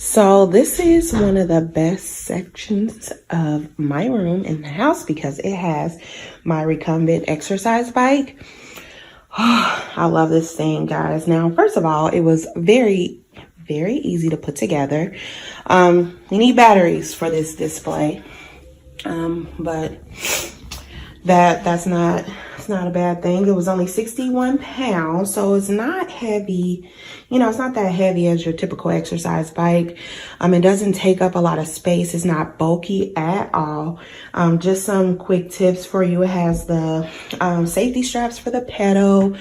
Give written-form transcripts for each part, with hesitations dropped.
So this is one of the best sections of my room in the house because it has my recumbent exercise bike. I love this thing, guys. Now, first of all, it was very easy to put together. You need batteries for this display, but that's not a bad thing. It was only 61 pounds, so it's not heavy. You know, it's not that heavy as your typical exercise bike. It doesn't take up a lot of space. It's not bulky at all. Just some quick tips for you. It has the safety straps for the pedal.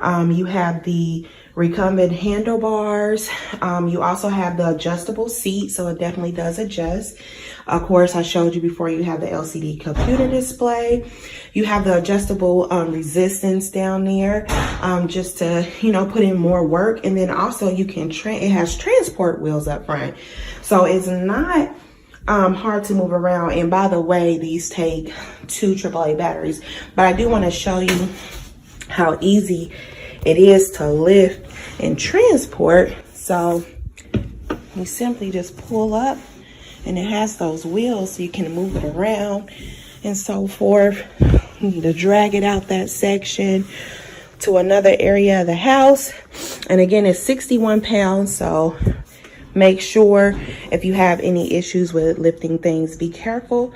You have the recumbent handlebars. You also have the adjustable seat, so it definitely does adjust. Of course, I showed you before, you have the LCD computer display. You have the adjustable resistance down there, just to, put in more work. And then also you can, it has transport wheels up front. So it's not hard to move around. And by the way, these take 2 AAA batteries. But I do want to show you how easy it is to lift and transport. So you simply just pull up, and it has those wheels so you can move it around and so forth. To drag it out that section to another area of the house. And again, it's 61 pounds, so make sure if you have any issues with lifting things, be careful.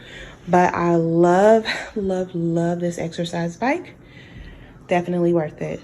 But I love this exercise bike. Definitely worth it.